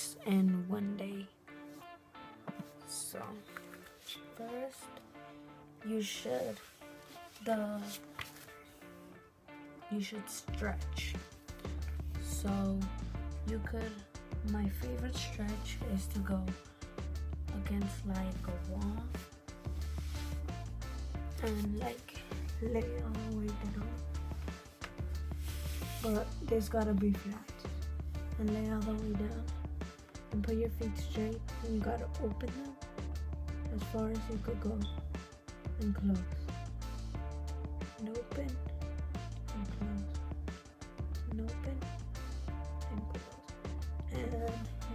splits in one day. So first you should stretch. So you could, my favorite stretch is to go against like a wall and like lay all the way down, but there's gotta be flat, and lay all the way down and put your feet straight, and you gotta open them as far as you could go and close and open and close and open and close. And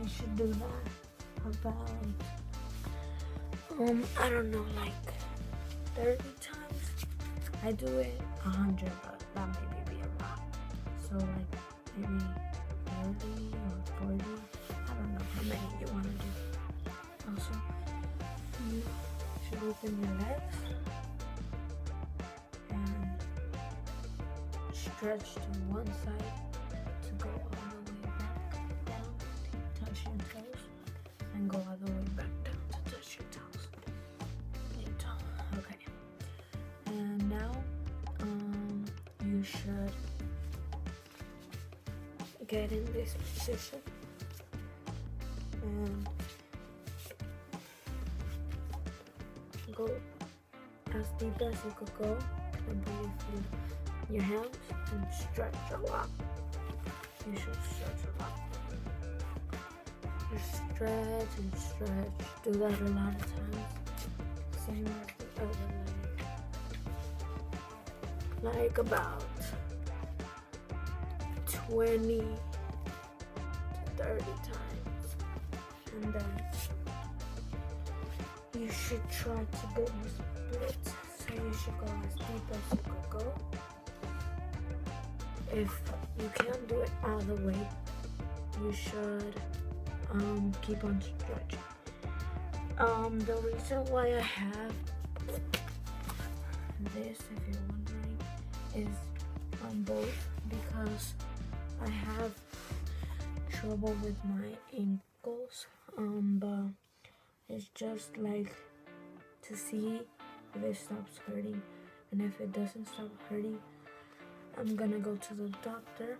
you should do that about I don't know, like 30 times. I do it 100, but that maybe be a lot. So like maybe 30 or 40. I don't know how many you want to do. Also, you should open your legs and stretch to one side to go all the way back down to touch your toes, and go all the way back down to touch your toes. Okay. And now you should get in this position and go as deep as you could go, and put your hands and stretch a lot. You should stretch a lot. Just stretch and stretch. Do that a lot of times. Same as the other leg. Like about 20 to 30 times. And then you should try to get your splits. So you should go as deep as you could go. If you can't do it all the way, you should keep on stretching. The reason why I have this, if you're wondering, is on both, because I have trouble with my ankles, but it's just like to see if it stops hurting, and if it doesn't stop hurting, I'm gonna go to the doctor,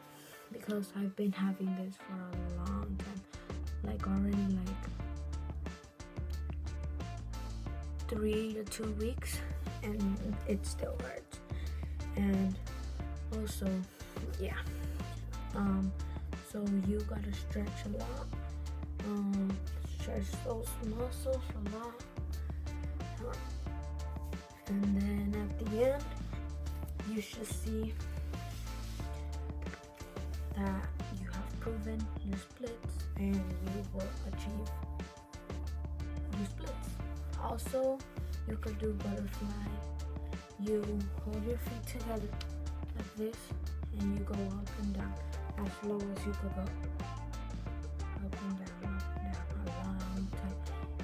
because I've been having this for a long time, like already like 3 to 2 weeks, and it still hurts. And also, yeah, so you gotta stretch a lot, stretch those muscles a lot, and then at the end you should see that you have proven your splits and you will achieve your splits. Also, you could do butterfly. You hold your feet together like this, and you go up and down as low as you could go. Up and down, a long time.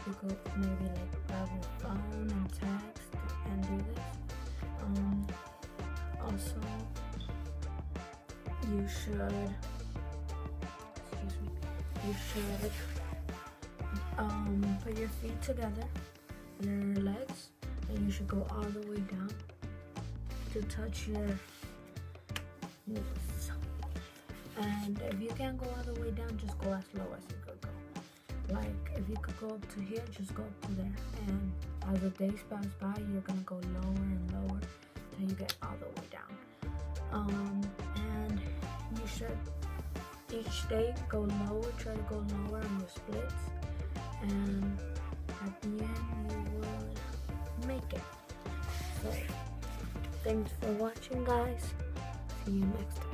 You could maybe like grab your phone and text and do this. Also, you should, put your feet together, your legs, and you should go all the way down to touch your knees. And if you can't go all the way down, just go as low as you could go. Like if you could go up to here, just go up to there. And as the days pass by, you're gonna go lower and lower till you get all the way down. And you should each day go lower, try to go lower on your splits, and at the end you will make it. So thanks for watching, guys. See you next time.